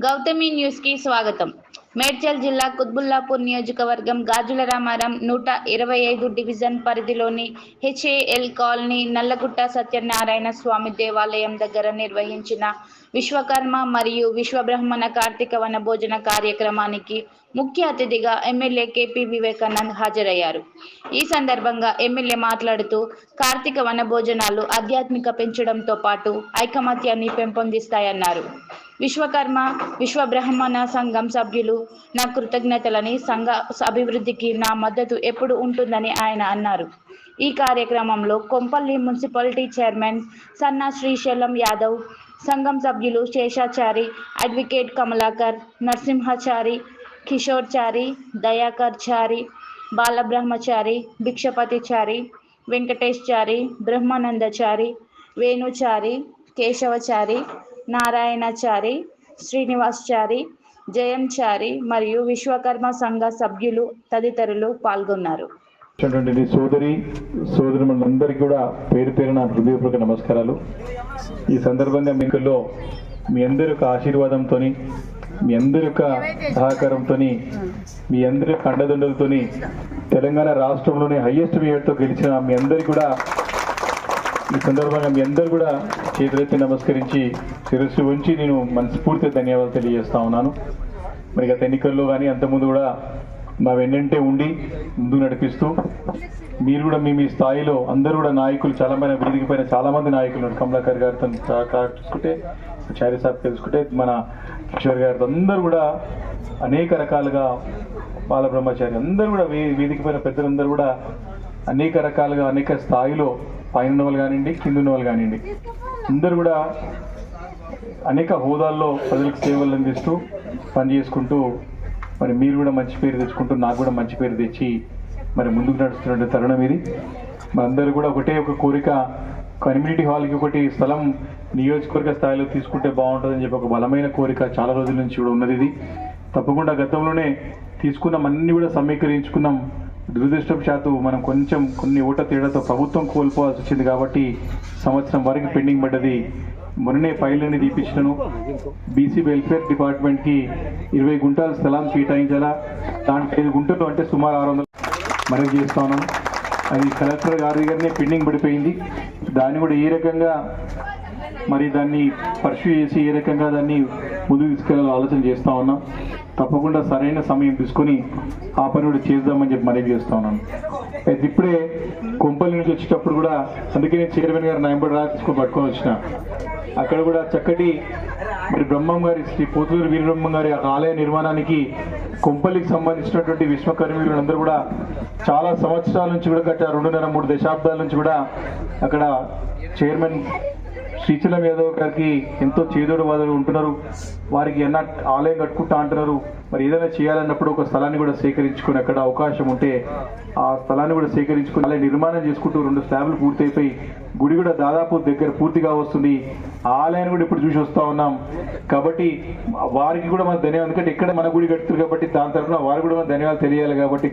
Gautami news కి స్వాగతం. మేడ్చల్ జిల్లా కుత్బుల్లాపూర్ నియోజకవర్గం గాజుల రామారం 125 డివిజన్ పరిధిలోని హెచ్ఏఎల్ కాలనీ నల్లగుట్ట సత్యనారాయణ స్వామి దేవాలయం దగ్గర నిర్వహించిన విశ్వకర్మ మరియు విశ్వబ్రహ్మణ కార్తీక వన భోజన కార్యక్రమానికి ముఖ్య అతిథిగా ఎమ్మెల్యే కేపీ వివేకానంద్ హాజరయ్యారు. ఈ సందర్భంగా ఎమ్మెల్యే మాట్లాడుతూ కార్తీక వన భోజనాలు ఆధ్యాత్మిక పెంచడంతో పాటు ఐకమత్యాన్ని పెంపొందిస్తాయన్నారు. విశ్వకర్మ విశ్వబ్రహ్మణ సంఘం సభ్యులు నా కృతజ్ఞతలని, సంఘ అభివృద్ధికి నా మద్దతు ఎప్పుడు ఉంటుందని ఆయన అన్నారు. ఈ కార్యక్రమంలో కొంపల్లి మున్సిపాలిటీ చైర్మన్ సన్నా శ్రీశైలం యాదవ్, సంఘం సభ్యులు శేషాచారి, అడ్వకేట్ కమలాకర్, నరసింహచారి, కిషోర్చారి, దయాకర్చారి, బాలబ్రహ్మచారి, భిక్షపతిచారి, వెంకటేశ్చారి, బ్రహ్మానందచారి, వేణుచారి, కేశవచారి, నారాయణచారి, శ్రీనివాస్చారి, జయంచారి మరియు విశ్వకర్మ సంఘ సభ్యులు తదితరులు పాల్గొన్నారు. సోదరులందరికీ కూడా పేరు పేరున హృదయపూర్వక నమస్కారాలు. ఈ సందర్భంగా మీకులో మీ అందరి యొక్క ఆశీర్వాదంతో, మీ అందరి యొక్క సహకారంతో, మీ అందరి యొక్క అండదండలతో తెలంగాణ రాష్ట్రంలోనే హైయెస్ట్ మేయర్తో గెలిచిన మీ అందరికీ కూడా ఈ సందర్భంగా మీ అందరూ కూడా చేతులెత్తి నమస్కరించి శిరస్సు ఉంచి నేను మనస్ఫూర్తిగా ధన్యవాదాలు తెలియజేస్తా ఉన్నాను. మరి గత ఎన్నికల్లో కానీ అంతకుముందు కూడా మా వెన్నంటే ఉండి ముందుకు నడిపిస్తూ మీరు కూడా మీ స్థాయిలో అందరూ కూడా నాయకులు చాలామంది అభివృద్ధికి పైన చాలామంది నాయకులు కమలాకర్ గారితో చూసుకుంటే, చారి సాబ్ తెలుసుకుంటే, మన కిషోర్ గారితో అందరూ కూడా అనేక రకాలుగా, బాలబ్రహ్మచారి అందరూ కూడా వేదిక పైన పెద్దలందరూ కూడా అనేక రకాలుగా అనేక స్థాయిలో పైన ఉన్న వాళ్ళు కానివ్వండి, కింద ఉన్న వాళ్ళు కానివ్వండి, అందరూ కూడా అనేక హోదాల్లో ప్రజలకు సేవలు అందిస్తూ పనిచేసుకుంటూ మరి మీరు కూడా మంచి పేరు తెచ్చుకుంటూ నాకు కూడా మంచి పేరు తెచ్చి మరి ముందుకు నడుస్తున్న తరుణం ఇది. మనందరూ కూడా ఒకటే ఒక కోరిక, కమ్యూనిటీ హాల్కి ఒకటి స్థలం నియోజకవర్గ స్థాయిలో తీసుకుంటే బాగుంటుందని చెప్పి ఒక బలమైన కోరిక చాలా రోజుల నుంచి కూడా ఉన్నది. ఇది తప్పకుండా గతంలోనే తీసుకున్నాం, అన్నీ కూడా సమీకరించుకున్నాం. దురదృష్టవశాత్తు మనం కొన్ని ఓట తేడాతో ప్రభుత్వం కోల్పోవాల్సి వచ్చింది కాబట్టి సంవత్సరం వరకు పెండింగ్ పడ్డది. మొన్ననే ఫైళ్ళని తీపించను. బీసీ వెల్ఫేర్ డిపార్ట్మెంట్కి 20 గుంటల స్థలాన్ని కేటాయించాలా, దాంట్లో 5 గుంటలు అంటే సుమారు 600 మనం చేస్తా ఉన్నాం. అది కలెక్టర్ గారి దగ్గరనే పెండింగ్ పడిపోయింది. దాన్ని కూడా ఏ రకంగా మరి దాన్ని పర్స్యూ చేసి ఏ రకంగా దాన్ని ముందుకు తీసుకెళ్ళాలని ఆలోచన చేస్తూ ఉన్నాం. తప్పకుండా సరైన సమయం తీసుకొని ఆ పని కూడా చేద్దామని చెప్పి మనవి చేస్తూ ఉన్నాను. అయితే ఇప్పుడే కొంపల్లి నుంచి వచ్చేటప్పుడు కూడా అందుకే నేను చైర్మన్ గారు నయంబడి పట్టుకొని వచ్చిన. అక్కడ కూడా చక్కటి మరి బ్రహ్మం గారి, శ్రీ పోతులూరు వీరబ్రహ్మం గారి ఆలయ నిర్మాణానికి కొంపల్లికి సంబంధించినటువంటి విశ్వకర్మీయులందరూ కూడా చాలా సంవత్సరాల నుంచి కూడా గత 2.5-3 దశాబ్దాల నుంచి కూడా అక్కడ చైర్మన్ శ్రీశైలం యాదవ్ గారికి ఎంతో చేదోడు వాదోడు ఉంటున్నారు. వారికి ఆలయం కట్టుకుంటా అంటున్నారు. మరి ఏదైనా చేయాలన్నప్పుడు ఒక స్థలాన్ని కూడా సేకరించుకొని, అక్కడ అవకాశం ఉంటే ఆ స్థలాన్ని కూడా సేకరించుకొని ఆలయ నిర్మాణం చేసుకుంటూ 2 స్లాబ్లు పూర్తయిపోయి గుడి కూడా దాదాపు దగ్గర పూర్తిగా వస్తుంది. ఆ ఆలయాన్ని కూడా ఇప్పుడు చూసి వస్తూ ఉన్నాం. కాబట్టి వారికి కూడా మన ధన్యవాదాలు, ఎందుకంటే ఇక్కడ మన గుడి కడుతున్నారు కాబట్టి దాని తరఫున వారికి కూడా మన ధన్యవాదాలు తెలియాలి. కాబట్టి